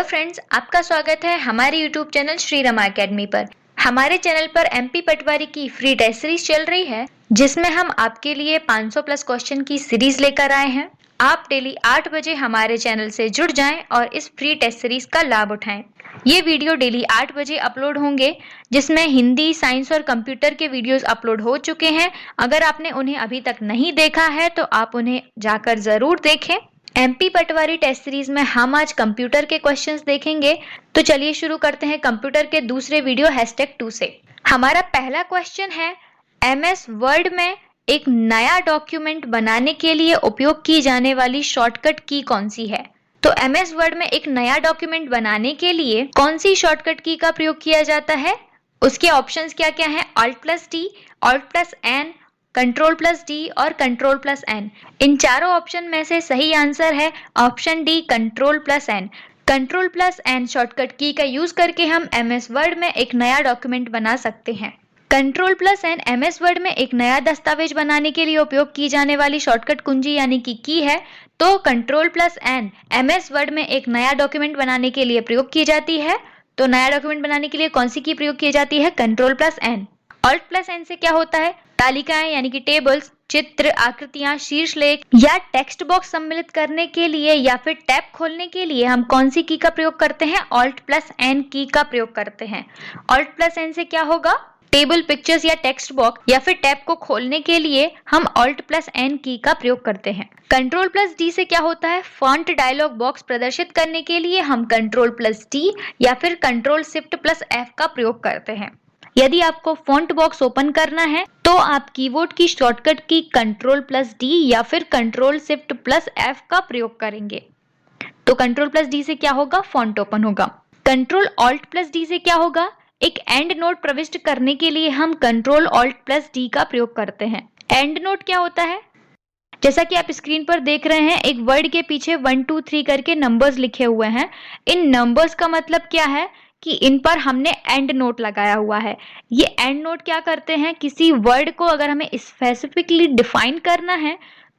Friends, आपका स्वागत है हमारे YouTube channel Shri Rama academy पर। हमारे चैनल पर एमपी पटवारी की फ्री टेस्ट सीरीज चल रही है, जिसमें हम आपके लिए 500 प्लस क्वेश्चन की सीरीज लेकर आए हैं। आप डेली 8 बजे हमारे चैनल से जुड़ जाएं और इस फ्री टेस्ट सीरीज का लाभ उठाएं। ये वीडियो डेली 8 बजे अपलोड होंगे, जिसमें हिंदी, साइंस और कंप्यूटर के वीडियोस अपलोड हो चुके हैं। अगर आपने उन्हें अभी तक नहीं देखा है तो आप उन्हें जाकर जरूर देखें। एमपी पटवारी टेस्ट सीरीज में हम आज कंप्यूटर के क्वेश्चंस देखेंगे। तो चलिए शुरू करते हैं कंप्यूटर के दूसरे वीडियो #2 से। हमारा पहला क्वेश्चन है, एमएस वर्ड में एक नया डॉक्यूमेंट बनाने के लिए उपयोग की जाने वाली शॉर्टकट की कौन सी है। तो एमएस वर्ड में एक नया डॉक्यूमेंट बनाने के लिए कौन सी शॉर्टकट की का प्रयोग किया जाता है, उसके ऑप्शंस क्या क्या हैं? Alt+D, Alt+N, Ctrl+D और Ctrl+N। इन चारों ऑप्शन में से सही आंसर है option D, Ctrl+N। Ctrl+N shortcut की का यूज करके हम एमएस वर्ड में एक नया डॉक्यूमेंट बना सकते हैं। Ctrl+N एमएस वर्ड में एक नया दस्तावेज बनाने के लिए उपयोग की जाने वाली शॉर्टकट कुंजी यानी कि की है। तो Ctrl+N एमएस वर्ड में एक नया डॉक्यूमेंट बनाने के लिए प्रयोग की जाती है। तो नया डॉक्यूमेंट बनाने के लिए कौन सी की प्रयोग की जाती है? Ctrl+N। Alt+N से क्या होता है? तालिकाएं यानी कि टेबल्स, चित्र, आकृतियां, शीर्षलेख या टेक्स्ट बॉक्स सम्मिलित करने के लिए या फिर टैब खोलने के लिए हम कौन सी की का प्रयोग करते हैं? Alt+N की का प्रयोग करते हैं। Alt+N से क्या होगा? टेबल, पिक्चर्स या टेक्स्ट बॉक्स या फिर टैब को खोलने के लिए हम Alt+N की का प्रयोग करते हैं। Ctrl+D से क्या होता है? फॉन्ट डायलॉग बॉक्स प्रदर्शित करने के लिए हम Ctrl+D या फिर Ctrl+Shift+F का प्रयोग करते हैं। यदि आपको फॉन्ट बॉक्स ओपन करना है तो आप कीबोर्ड की शॉर्टकट की Ctrl+D या फिर Ctrl+Shift+F का प्रयोग करेंगे। तो Ctrl+D से क्या होगा? फॉन्ट ओपन होगा। Ctrl+Alt+D से क्या होगा? एक एंड नोट प्रविष्ट करने के लिए हम Ctrl+Alt+D का प्रयोग करते हैं। एंड नोट क्या होता है? जैसा कि आप स्क्रीन पर देख रहे हैं, एक वर्ड के पीछे 1 2 3 करके नंबर्स लिखे हुए हैं। इन नंबर्स का मतलब क्या है कि इन पर हमने एंड नोट लगाया हुआ है। ये एंड नोट क्या करते हैं? किसी वर्ड को अगर हमें स्पेसिफिकली डिफाइन करना है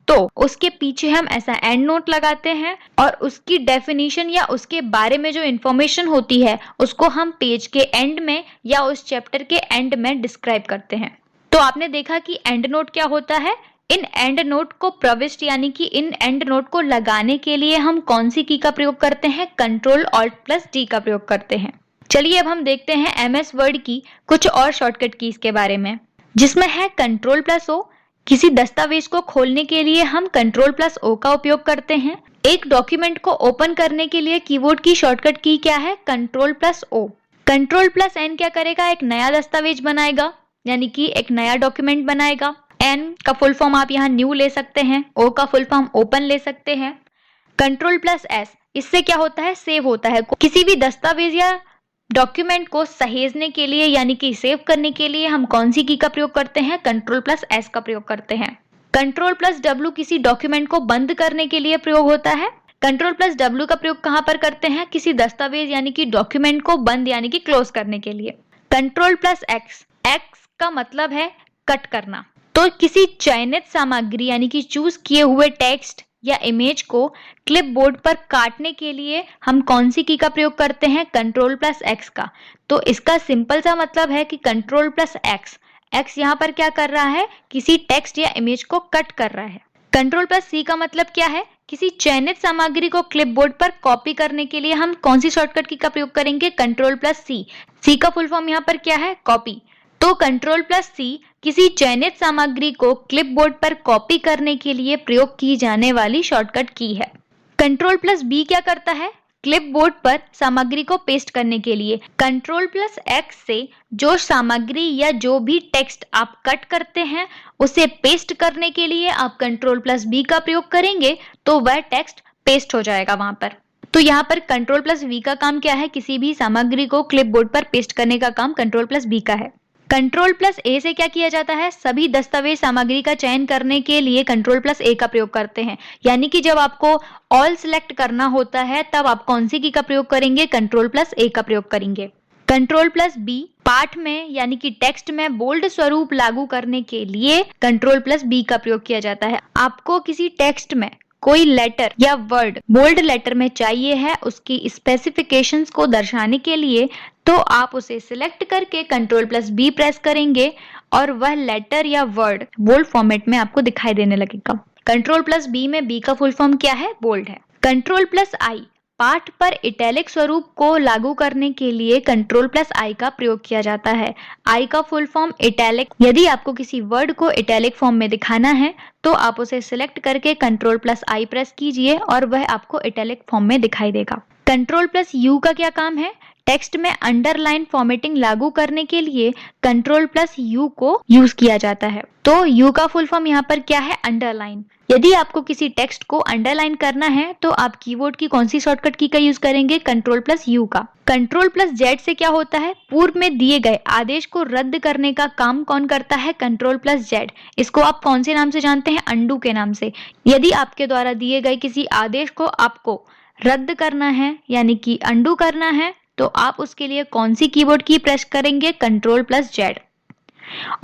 तो उसके पीछे हम ऐसा एंड नोट लगाते हैं और उसकी डेफिनेशन या उसके बारे में जो इंफॉर्मेशन होती है उसको हम पेज के एंड में या उस चैप्टर के एंड में डिस्क्राइब करते हैं। तो आपने देखा कि एंड नोट क्या होता है। इन एंड नोट को प्रविष्ट यानी कि इन एंड नोट को लगाने के लिए हम कौन सी की का प्रयोग करते हैं? Ctrl+Alt+D का प्रयोग करते हैं। चलिए अब हम देखते हैं एमएस वर्ड की कुछ और शॉर्टकट कीज के बारे में, जिसमें है Ctrl+O। किसी दस्तावेज को खोलने के लिए हम Ctrl+O का उपयोग करते हैं। एक डॉक्यूमेंट को ओपन करने के लिए कीबोर्ड की शॉर्टकट की क्या है? Ctrl+O। Ctrl+N क्या करेगा? एक नया दस्तावेज बनाएगा यानी कि एक नया डॉक्यूमेंट बनाएगा। N का फुल फॉर्म आप यहाँ न्यू ले सकते हैं, O का फुल फॉर्म ओपन ले सकते हैं। Ctrl+S इससे क्या होता है? सेव होता है। किसी भी दस्तावेज या डॉक्यूमेंट को सहेजने के लिए यानी कि सेव करने के लिए हम कौन सी की का प्रयोग करते हैं? Ctrl+S का प्रयोग करते हैं। Ctrl+W किसी डॉक्यूमेंट को बंद करने के लिए प्रयोग होता है। Ctrl+W का प्रयोग कहां पर करते हैं? किसी दस्तावेज यानी कि डॉक्यूमेंट को बंद यानी कि क्लोज करने के लिए। Ctrl+X, X का मतलब है कट करना। तो किसी चयनित सामग्री यानी कि चूज किए हुए टेक्स्ट या इमेज को क्लिपबोर्ड पर काटने के लिए हम कौन सी की का प्रयोग करते हैं? Ctrl+X का। तो इसका सिंपल सा मतलब है कि Ctrl+X, X यहाँ पर क्या कर रहा है? किसी टेक्स्ट या इमेज को कट कर रहा है। Ctrl+C का मतलब क्या है? किसी चयनित सामग्री को क्लिपबोर्ड पर कॉपी करने के लिए हम कौन सी शॉर्टकट की का प्रयोग करेंगे? Ctrl+C। C का फुल फॉर्म यहाँ पर क्या है? कॉपी। तो Ctrl+C किसी चयनित सामग्री को क्लिपबोर्ड पर कॉपी करने के लिए प्रयोग की जाने वाली शॉर्टकट की है। Ctrl+B क्या करता है? क्लिपबोर्ड पर सामग्री को पेस्ट करने के लिए। Ctrl+X से जो सामग्री या जो भी टेक्स्ट आप कट करते हैं उसे पेस्ट करने के लिए आप Ctrl+B का प्रयोग करेंगे तो वह टेक्स्ट पेस्ट हो जाएगा वहां पर। तो यहाँ पर Ctrl+V का काम क्या है? किसी भी सामग्री को क्लिपबोर्ड पर पेस्ट करने का काम Ctrl+B का है। Ctrl+A से क्या किया जाता है? सभी दस्तावेज सामग्री का चयन करने के लिए Ctrl+A का प्रयोग करते हैं। यानी कि जब आपको ऑल सिलेक्ट करना होता है तब आप कौन सी की का प्रयोग करेंगे? Ctrl+A का प्रयोग करेंगे। Ctrl+B पाठ में यानी कि टेक्स्ट में बोल्ड स्वरूप लागू करने के लिए Ctrl+B का प्रयोग किया जाता है। आपको किसी टेक्स्ट में कोई लेटर या वर्ड बोल्ड लेटर में चाहिए है उसकी स्पेसिफिकेशंस को दर्शाने के लिए, तो आप उसे सिलेक्ट करके Ctrl+B प्रेस करेंगे और वह लेटर या वर्ड बोल्ड फॉर्मेट में आपको दिखाई देने लगेगा। Ctrl+B में B का फुल फॉर्म क्या है? बोल्ड है। Ctrl+I पाठ पर इटैलिक स्वरूप को लागू करने के लिए Ctrl+I का प्रयोग किया जाता है। I का फुल फॉर्म इटैलिक। यदि आपको किसी वर्ड को इटैलिक फॉर्म में दिखाना है तो आप उसे सिलेक्ट करके Ctrl+I प्रेस कीजिए और वह आपको इटैलिक फॉर्म में दिखाई देगा। Ctrl+U का क्या काम है? टेक्स्ट में अंडरलाइन फॉर्मेटिंग लागू करने के लिए Ctrl+U को यूज किया जाता है। तो U का फुल फॉर्म यहाँ पर क्या है? अंडरलाइन। यदि आपको किसी टेक्स्ट को अंडरलाइन करना है तो आप कीबोर्ड की कौन सी शॉर्टकट की का यूज करेंगे? Ctrl+U का। Ctrl+Z से क्या होता है? पूर्व में दिए गए आदेश को रद्द करने का काम कौन करता है? Ctrl+Z। इसको आप कौन से नाम से जानते हैं? अंडू के नाम से। यदि आपके द्वारा दिए गए किसी आदेश को आपको रद्द करना है यानी कि अंडू करना है तो आप उसके लिए कौन सी कीबोर्ड की प्रेस करेंगे? Ctrl+Z।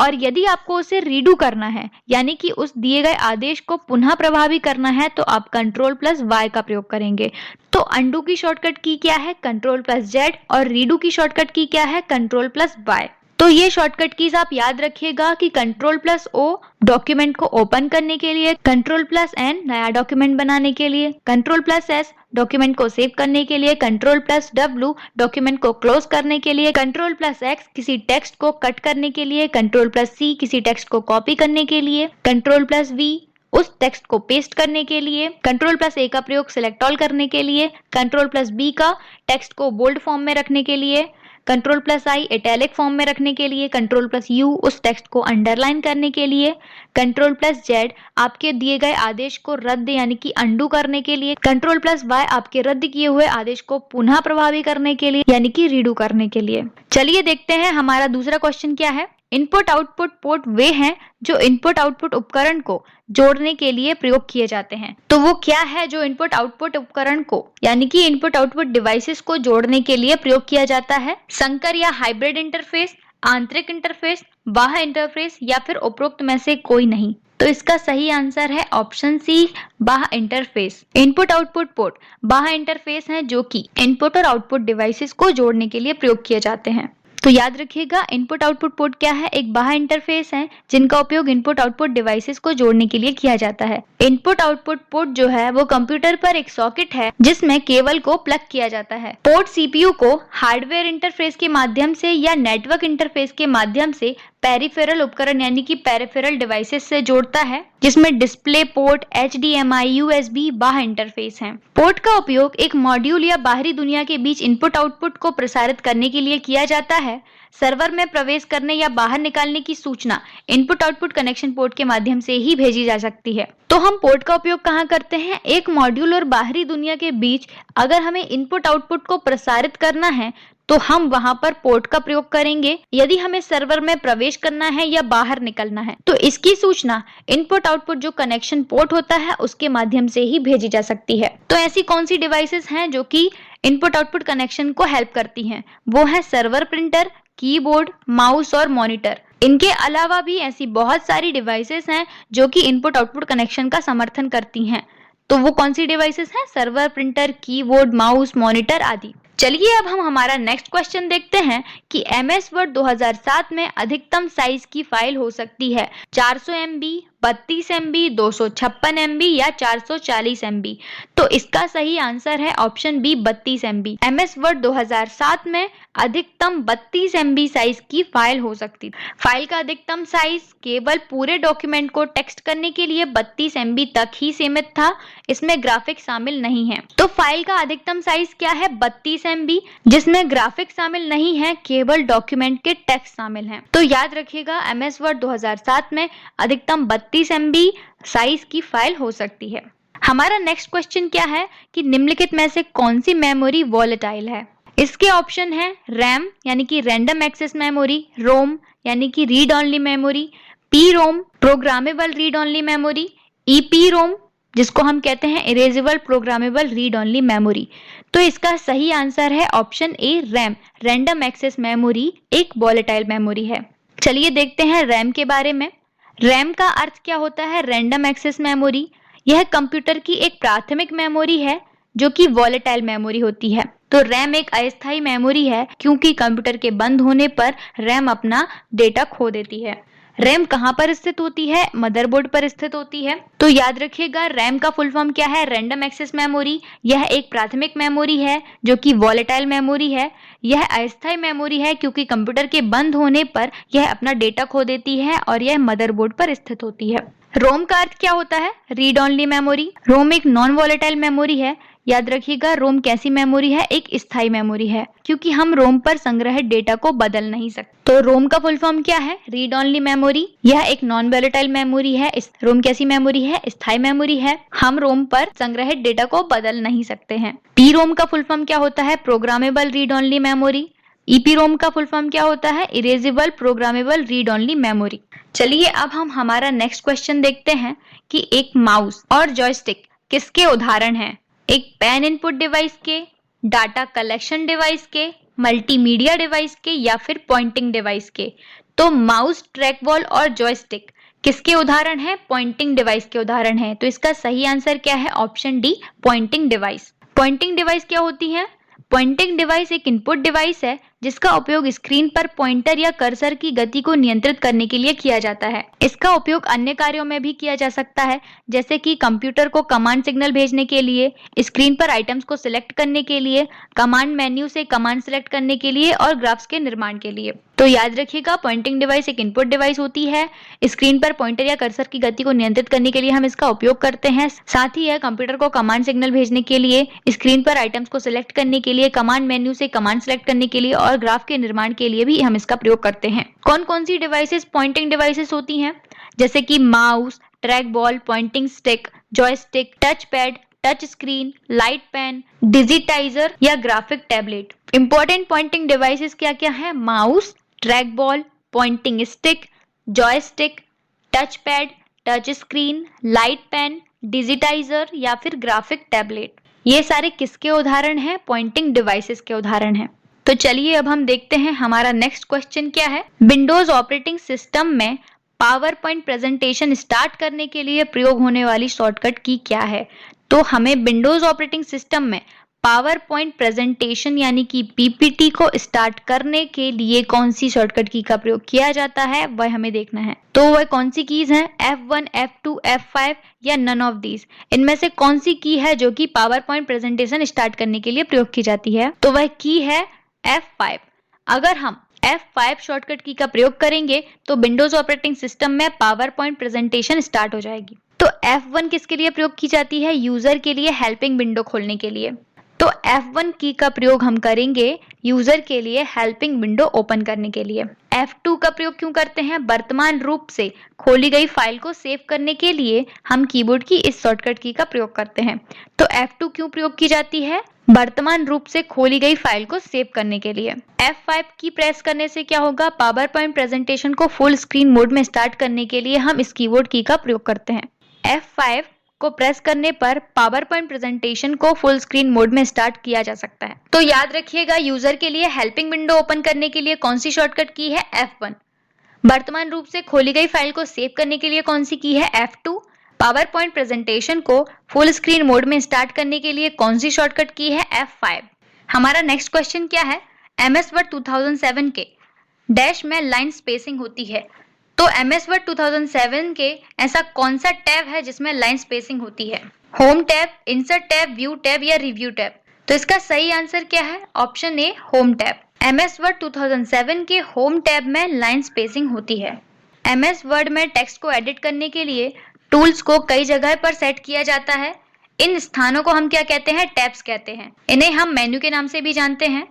और यदि आपको उसे रीडू करना है यानी कि उस दिए गए आदेश को पुनः प्रभावी करना है तो आप Ctrl+Y का प्रयोग करेंगे। तो अंडू की शॉर्टकट की क्या है? Ctrl+Z और रीडू की शॉर्टकट की क्या है? Ctrl+Y। तो ये शॉर्टकट कीज आप याद रखिएगा कि Ctrl+O डॉक्यूमेंट को ओपन करने के लिए, Ctrl+N नया डॉक्यूमेंट बनाने के लिए, Ctrl+S डॉक्यूमेंट को सेव करने के लिए, Ctrl+W डॉक्यूमेंट को क्लोज करने के लिए, Ctrl+X किसी टेक्स्ट को कट करने के लिए, Ctrl+C किसी टेक्स्ट को कॉपी करने के लिए, Ctrl+V उस टेक्स्ट को पेस्ट करने के लिए, Ctrl+A का प्रयोग सिलेक्ट ऑल करने के लिए, Ctrl+B का टेक्स्ट को बोल्ड फॉर्म में रखने के लिए, Ctrl+I इटैलिक फॉर्म में रखने के लिए, Ctrl+U उस टेक्स्ट को अंडरलाइन करने के लिए, Ctrl+Z आपके दिए गए आदेश को रद्द यानी कि अंडू करने के लिए, Ctrl+Y आपके रद्द किए हुए आदेश को पुनः प्रभावी करने के लिए यानी कि रीडू करने के लिए। चलिए देखते हैं हमारा दूसरा क्वेश्चन क्या है। इनपुट आउटपुट पोर्ट वे हैं जो इनपुट आउटपुट उपकरण को जोड़ने के लिए प्रयोग किए जाते हैं। तो वो क्या है जो इनपुट आउटपुट उपकरण को यानी कि इनपुट आउटपुट डिवाइसेस को जोड़ने के लिए प्रयोग किया जाता है? संकर या हाइब्रिड इंटरफेस, आंतरिक इंटरफेस, बाह्य इंटरफेस या फिर उपरोक्त में से कोई नहीं। तो इसका सही आंसर है ऑप्शन सी, बाह्य इंटरफेस। इनपुट आउटपुट पोर्ट बाह्य इंटरफेस हैं जो कि इनपुट और आउटपुट डिवाइसेस को जोड़ने के लिए प्रयोग किए जाते हैं। तो याद रखिएगा इनपुट आउटपुट पोर्ट क्या है? एक बाह्य इंटरफेस है जिनका उपयोग इनपुट आउटपुट डिवाइसेस को जोड़ने के लिए किया जाता है। इनपुट आउटपुट पोर्ट जो है वो कंप्यूटर पर एक सॉकेट है जिसमें केबल को प्लग किया जाता है। पोर्ट सीपीयू को हार्डवेयर इंटरफेस के माध्यम से या नेटवर्क इंटरफेस के माध्यम से पेरिफेरल उपकरण यानी कि पेरिफेरल डिवाइसेस से जोड़ता है जिसमें डिस्प्ले पोर्ट, HDMI, USB बाह्य इंटरफेस हैं। पोर्ट का उपयोग एक मॉड्यूल या बाहरी दुनिया के बीच इनपुट आउटपुट को प्रसारित करने के लिए किया जाता है। सर्वर में प्रवेश करने या बाहर निकालने की सूचना इनपुट आउटपुट कनेक्शन पोर्ट के माध्यम से ही भेजी जा सकती है। तो हम पोर्ट का उपयोग कहाँ करते हैं? एक मॉड्यूल और बाहरी दुनिया के बीच अगर हमें इनपुट आउटपुट को प्रसारित करना है तो हम वहां पर पोर्ट का प्रयोग करेंगे। यदि हमें सर्वर में प्रवेश करना है या बाहर निकलना है तो इसकी सूचना इनपुट आउटपुट जो कनेक्शन पोर्ट होता है उसके माध्यम से ही भेजी जा सकती है। तो ऐसी कौन सी डिवाइसेस हैं जो कि इनपुट आउटपुट कनेक्शन को हेल्प करती हैं? वो है सर्वर प्रिंटर, कीबोर्ड, माउस और मॉनिटर। इनके अलावा भी ऐसी बहुत सारी डिवाइसेस हैं जो कि इनपुट आउटपुट कनेक्शन का समर्थन करती हैं। तो वो कौन सी डिवाइसेस हैं? Server, printer, keyboard, mouse, monitor आदि। चलिए अब हम हमारा नेक्स्ट क्वेश्चन देखते हैं कि MS वर्ड 2007 में अधिकतम साइज की फाइल हो सकती है 400 MB, 32 MB, 256 MB या 440 MB। तो इसका सही आंसर है option B 32 MB। MS word 2007 में अधिकतम 32 MB साइज की फाइल हो सकती है। फाइल का अधिकतम साइज केवल पूरे डॉक्यूमेंट को टेक्स्ट करने के लिए 32 MB तक ही सीमित था, इसमें ग्राफिक्स शामिल नहीं है। तो फाइल का अधिकतम साइज क्या है? 32 MB, जिसमें ग्राफिक्स शामिल नहीं है, केवल डॉक्यूमेंट के टेक्स्ट शामिल हैं। तो याद रखिएगा MS वर्ड 2007 में अधिकतम 32 MB साइज की फाइल हो सकती है। हमारा नेक्स्ट क्वेश्चन क्या है कि निम्नलिखित में से कौन सी मेमोरी वॉलेटाइल है? इसके ऑप्शन है रैम यानी कि रैंडम एक्सेस मेमोरी, रोम यानी कि read only memory, PROM programmable read only memory, EPROM जिसको हम कहते हैं erasable programmable read only memory. तो इसका सही आंसर है option A RAM, random access memory एक वॉलेटाइल मेमोरी है। चलिए देखते हैं रैम के बारे में। रैम का अर्थ क्या होता है? Random access memory. यह कंप्यूटर की एक प्राथमिक मेमोरी है जो कि वॉलेटाइल मेमोरी होती है। तो रैम एक अस्थायी मेमोरी है क्योंकि कंप्यूटर के बंद होने पर रैम अपना डेटा खो देती है। रैम कहाँ पर स्थित होती है? मदरबोर्ड पर स्थित होती है। तो याद रखिएगा, रैम का फुल फॉर्म क्या है? Random access memory. यह एक प्राथमिक मेमोरी है जो कि वॉलेटाइल मेमोरी है। यह अस्थायी मेमोरी है क्योंकि कंप्यूटर के बंद होने पर यह अपना डेटा खो देती है और यह मदरबोर्ड पर स्थित होती है। रोम का अर्थ क्या होता है? Read only memory. रोम एक नॉन वॉलेटाइल मेमोरी है। याद रखिएगा, रोम कैसी मेमोरी है? एक स्थायी मेमोरी है क्योंकि हम रोम पर संग्रहित डेटा को बदल नहीं सकते। तो रोम का फुल फॉर्म क्या है? Read only memory. यह एक नॉन वॉलेटाइल मेमोरी है। रोम कैसी मेमोरी है? स्थायी मेमोरी है। हम रोम पर संग्रहित डेटा को बदल नहीं सकते हैं। पी रोम का फुल फॉर्म क्या होता है? Programmable read only memory. EPROM का फुल फॉर्म क्या होता है? Erasable programmable read only memory. चलिए अब हम हमारा नेक्स्ट क्वेश्चन देखते हैं कि एक माउस और जॉयस्टिक किसके उदाहरण हैं? एक पेन इनपुट डिवाइस के, डाटा कलेक्शन डिवाइस के, मल्टीमीडिया डिवाइस के या फिर पॉइंटिंग डिवाइस के। तो माउस, ट्रैकबॉल और जॉयस्टिक किसके उदाहरण है? पॉइंटिंग डिवाइस के उदाहरण है। तो इसका सही आंसर क्या है? Option D, pointing device. Pointing device क्या होती है? पॉइंटिंग डिवाइस एक इनपुट डिवाइस है जिसका उपयोग स्क्रीन पर पॉइंटर या कर्सर की गति को नियंत्रित करने के लिए किया जाता है। इसका उपयोग अन्य कार्यों में भी किया जा सकता है, जैसे कि कंप्यूटर को कमांड सिग्नल भेजने के लिए, स्क्रीन पर आइटम्स को सिलेक्ट करने के लिए, कमांड मेन्यू से कमांड सिलेक्ट करने के लिए और ग्राफ्स के निर्माण के लिए। तो याद रखिएगा, पॉइंटिंग डिवाइस एक इनपुट डिवाइस होती है। स्क्रीन पर पॉइंटर या कर्सर की गति को नियंत्रित करने के लिए हम इसका उपयोग करते हैं। साथ ही यह कंप्यूटर को कमांड सिग्नल भेजने के लिए, स्क्रीन पर आइटम्स को सिलेक्ट करने के लिए, कमांड मेन्यू से कमांड सिलेक्ट करने के लिए और ग्राफ के निर्माण के लिए भी हम इसका प्रयोग करते हैं। कौन कौन सी डिवाइसेस पॉइंटिंग डिवाइसेस होती हैं? जैसे कि mouse, track ball, pointing stick, joystick, touch pad, touch screen, light pen, digitiser या graphic tablet. Important pointing devices क्या क्या है? Mouse, track ball, pointing stick, joystick, touch pad, touch screen, light pen, digitiser या फिर graphic tablet. ये सारे किसके उदाहरण हैं? पॉइंटिंग डिवाइसेस के उदाहरण हैं। तो चलिए अब हम देखते हैं हमारा नेक्स्ट क्वेश्चन क्या है। विंडोज ऑपरेटिंग सिस्टम में पावर पॉइंट प्रेजेंटेशन स्टार्ट करने के लिए प्रयोग होने वाली शॉर्टकट की क्या है? तो हमें विंडोज ऑपरेटिंग सिस्टम में पावर पॉइंट प्रेजेंटेशन यानी कि पीपीटी को स्टार्ट करने के लिए कौन सी शॉर्टकट की का प्रयोग किया जाता है, वह हमें देखना है। तो वह कौन सी कीज हैं? F1, F2, F5 या नन ऑफ दीज? इनमें से कौन सी की है जो कि पावर पॉइंट प्रेजेंटेशन स्टार्ट करने के लिए प्रयोग की जाती है? तो वह की है F5। अगर हम F5 शॉर्टकट की का प्रयोग करेंगे तो विंडोज ऑपरेटिंग सिस्टम में पावर पॉइंट प्रेजेंटेशन स्टार्ट हो जाएगी। तो F1 किसके लिए प्रयोग की जाती है? यूजर के लिए हेल्पिंग विंडो खोलने के लिए। तो F1 की का प्रयोग हम करेंगे यूजर के लिए हेल्पिंग विंडो ओपन करने के लिए। F2 का प्रयोग क्यों करते हैं? वर्तमान रूप से खोली गई फाइल को सेव करने के लिए हम कीबोर्ड की इस शॉर्टकट की का प्रयोग करते हैं। तो F2 क्यों प्रयोग की जाती है? वर्तमान रूप से खोली गई फाइल को सेव करने के लिए। F5 की प्रेस करने से क्या होगा? पावर पॉइंट प्रेजेंटेशन को फुल स्क्रीन मोड में स्टार्ट करने के लिए हम इस कीबोर्ड की का प्रयोग करते हैं। F5 को प्रेस करने पर पावर पॉइंट प्रेजेंटेशन को फुल स्क्रीन मोड में स्टार्ट किया जा सकता है। तो याद रखिएगा, यूजर के लिए हेल्पिंग विंडो ओपन करने के लिए कौन सी शॉर्टकट की है? F1। वर्तमान रूप से खोली गई फाइल को सेव करने के लिए कौन सी की है? F2। पावर पॉइंट प्रेजेंटेशन को फुल स्क्रीन मोड में स्टार्ट करने के लिए कौन सी शॉर्टकट की है? F5। हमारा नेक्स्ट क्वेश्चन क्या है? MS वर्ड 2007 के डैश में लाइन स्पेसिंग होती है। तो MS वर्ड 2007 के ऐसा कौन सा टैब है जिसमें लाइन स्पेसिंग होती है? Home tab, insert tab, view tab या रिव्यू टैब? तो इसका सही आंसर क्या है? ऑप्शन ए, होम टैब। MS वर्ड 2007 के होम टैब में लाइन स्पेसिंग होती है। MS वर्ड में टेक्स्ट को एडिट करने के लिए टूल्स को कई जगह पर सेट किया जाता है। इन स्थानों को हम क्या कहते हैं? टैब्स कहते हैं। इन्हें हम मेन्यू के नाम से भी जानते हैं।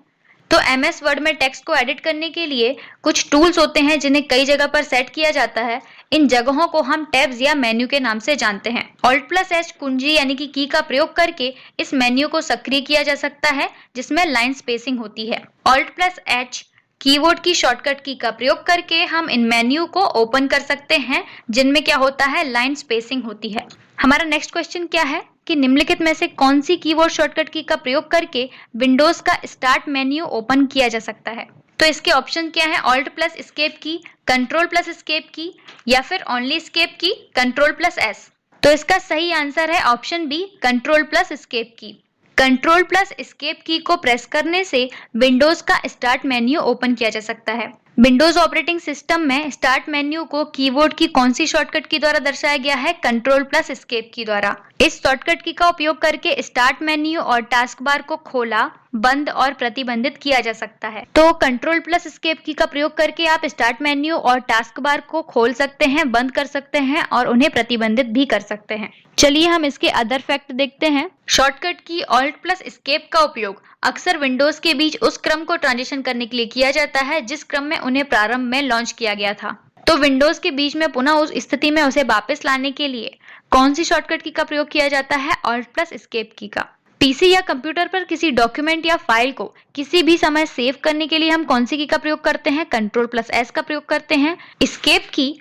तो MS वर्ड में टेक्स्ट को एडिट करने के लिए कुछ टूल्स होते हैं जिन्हें कई जगह पर सेट किया जाता है। इन जगहों को हम टैब्स या मेन्यू के नाम से जानते हैं। Alt+H कुंजी यानी कि की का प्रयोग करके इस मेन्यू को सक्रिय किया जा सकता है जिसमें लाइन स्पेसिंग होती है। Alt+H कीबोर्ड की शॉर्टकट की का प्रयोग करके हम इन मेन्यू को ओपन कर सकते हैं जिनमें क्या होता है? लाइन स्पेसिंग होती है। हमारा नेक्स्ट क्वेश्चन क्या है कि निम्नलिखित में से कौन सी कीबोर्ड शॉर्टकट की का प्रयोग करके विंडोज का स्टार्ट मेन्यू ओपन किया जा सकता है? तो इसके ऑप्शन क्या है? Alt+Escape की, Ctrl+Escape की या फिर ओनली एस्केप की, Ctrl+S। तो इसका सही आंसर है option B, control plus escape key. Control plus escape key को प्रेस करने से विंडोज का स्टार्ट मेन्यू ओपन किया जा सकता है। विंडोज ऑपरेटिंग सिस्टम में स्टार्ट मेन्यू को कीबोर्ड की कौन सी शॉर्टकट की द्वारा दर्शाया गया है? कंट्रोल प्लस एस्केप की द्वारा। इस शॉर्टकट की का उपयोग करके स्टार्ट मेन्यू और टास्क बार को खोला, बंद और प्रतिबंधित किया जा सकता है। तो कंट्रोल प्लस एस्केप की का प्रयोग करके आप स्टार्ट मेन्यू और टास्क बार को खोल सकते हैं, बंद कर सकते हैं और उन्हें प्रतिबंधित भी कर सकते हैं। चलिए हम इसके अदर फैक्ट देखते हैं। शॉर्टकट की ऑल्ट प्लस एस्केप का उपयोग अक्सर विंडोज के बीच उस क्रम को ट्रांजिशन करने के लिए किया जाता है जिस क्रम में उन्हें प्रारंभ में लॉन्च किया गया था। तो विंडोज के बीच में पुनः उस स्थिति में उसे वापस लाने के लिए कौन सी शॉर्टकट की का प्रयोग किया जाता है? ऑल्ट प्लस एस्केप की का। पीसी या कंप्यूटर पर किसी डॉक्यूमेंट या फाइल को किसी भी समय सेव करने के लिए हम कौन सी की का प्रयोग करते हैं? कंट्रोल प्लस एस का प्रयोग करते हैं। एस्केप की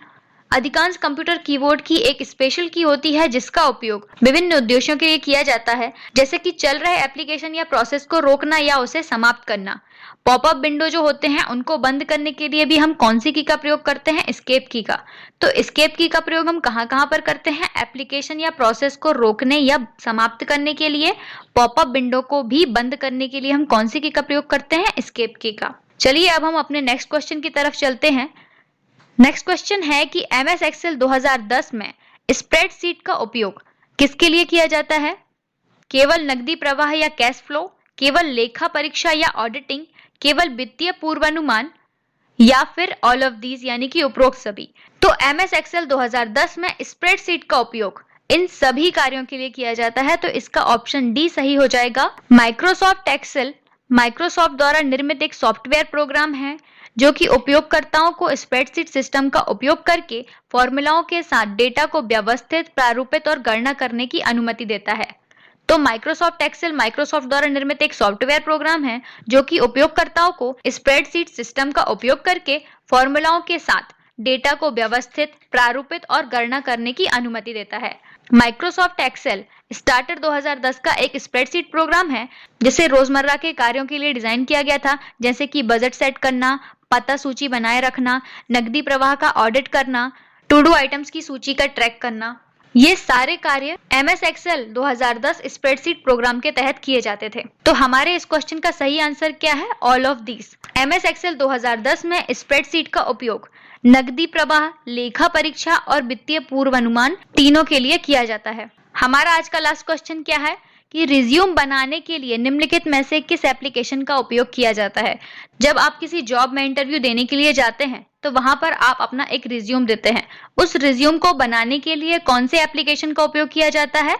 अधिकांश कंप्यूटर कीबोर्ड की एक स्पेशल की होती है जिसका उपयोग विभिन्न उद्देश्यों के लिए किया जाता है, जैसे कि चल रहे एप्लीकेशन या प्रोसेस को रोकना या उसे समाप्त करना। पॉपअप विंडो जो होते हैं उनको बंद करने के लिए भी हम कौन सी की का प्रयोग करते हैं? एस्केप की का। तो एस्केप की का प्रयोग हम कहाँ पर करते हैं? एप्लीकेशन या प्रोसेस को रोकने या समाप्त करने के लिए। पॉपअप विंडो को भी बंद करने के लिए हम कौन सी की का प्रयोग करते हैं? एस्केप की का। चलिए अब हम अपने नेक्स्ट क्वेश्चन की तरफ चलते हैं। नेक्स्ट क्वेश्चन है कि MS एक्सेल 2010 में स्प्रेडशीट का उपयोग किसके लिए किया जाता है? केवल नकदी प्रवाह या कैश फ्लो, केवल लेखा परीक्षा या ऑडिटिंग, केवल वित्तीय पूर्वानुमान या फिर ऑल ऑफ दीज यानी कि उपरोक्त सभी। तो MS एक्सेल 2010 में स्प्रेडशीट का उपयोग इन सभी कार्यों के लिए किया जाता है, तो इसका ऑप्शन डी सही हो जाएगा। माइक्रोसॉफ्ट एक्सेल माइक्रोसॉफ्ट द्वारा निर्मित एक सॉफ्टवेयर प्रोग्राम है जो कि उपयोगकर्ताओं को स्प्रेडशीट सिस्टम का उपयोग करके फॉर्मूलाओं के साथ डेटा को व्यवस्थित, प्रारूपित और गणना करने की अनुमति देता है। तो माइक्रोसॉफ्ट एक्सेल माइक्रोसॉफ्ट द्वारा निर्मित एक सॉफ्टवेयर प्रोग्राम है जो कि उपयोगकर्ताओं को स्प्रेडशीट सिस्टम का उपयोग करके फॉर्मूलाओं के साथ डेटा को व्यवस्थित, प्रारूपित और गणना करने की अनुमति देता है। माइक्रोसॉफ्ट एक्सेल स्टार्टर 2010 का एक स्प्रेडशीट प्रोग्राम है जिसे रोजमर्रा के कार्यों के लिए डिजाइन किया गया था, जैसे कि बजट सेट करना, पता सूची बनाए रखना, नकदी प्रवाह का ऑडिट करना, टू डू आइटम्स की सूची का ट्रैक करना। ये सारे कार्य MS एक्सेल 2010 स्प्रेडशीट प्रोग्राम के तहत किए जाते थे। तो हमारे इस क्वेश्चन का सही आंसर क्या है? All of these. MS Excel 2010 में स्प्रेडशीट का उपयोग नकदी प्रवाह, लेखा परीक्षा और वित्तीय पूर्वानुमान तीनों के लिए किया जाता है। हमारा आज का लास्ट क्वेश्चन क्या है कि रिज्यूम बनाने के लिए निम्नलिखित में से किस एप्लीकेशन का उपयोग किया जाता है? जब आप किसी जॉब में इंटरव्यू देने के लिए जाते हैं तो वहां पर आप अपना एक रिज्यूम देते हैं। उस रिज्यूम को बनाने के लिए कौन से एप्लीकेशन का उपयोग किया जाता है?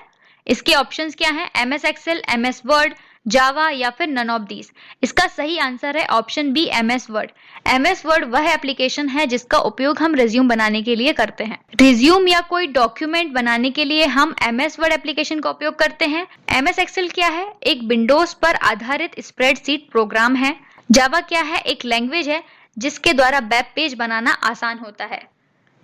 इसके ऑप्शंस क्या हैं? MS Excel, MS Word, Java या फिर नन ऑफ दीज। इसका सही आंसर है option B, MS Word. MS Word वह एप्लीकेशन है जिसका उपयोग हम रिज्यूम बनाने के लिए करते हैं। रिज्यूम या कोई डॉक्यूमेंट बनाने के लिए हम MS वर्ड एप्लीकेशन का उपयोग करते हैं। MS एक्सेल क्या है? एक विंडोज पर आधारित स्प्रेडशीट प्रोग्राम है। जावा क्या है? एक लैंग्वेज है जिसके द्वारा वेब पेज बनाना आसान होता है।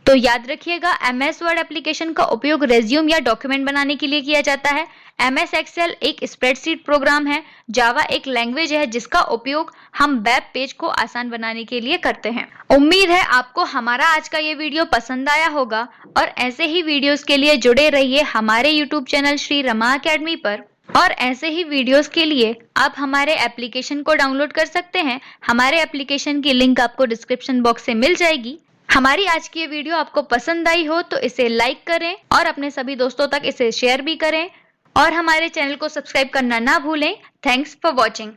तो याद रखिएगा, MS वर्ड एप्लीकेशन का उपयोग रिज्यूम या डॉक्यूमेंट बनाने के लिए किया जाता है। MS एक्सेल एक स्प्रेडशीट प्रोग्राम है। जावा एक लैंग्वेज है जिसका उपयोग हम वेब पेज को आसान बनाने के लिए करते हैं। उम्मीद है आपको हमारा आज का ये वीडियो पसंद आया होगा और ऐसे ही वीडियोस के लिए जुड़े रहिए हमारे YouTube channel Shri Rama academy पर। और ऐसे ही वीडियोस के लिए आप हमारे एप्लीकेशन को डाउनलोड कर सकते हैं। हमारे एप्लीकेशन की लिंक आपको डिस्क्रिप्शन बॉक्स से मिल जाएगी। हमारी आज की ये वीडियो आपको पसंद आई हो तो इसे लाइक करें और अपने सभी दोस्तों तक इसे शेयर भी करें और हमारे चैनल को सब्सक्राइब करना ना भूलें। Thanks for watching.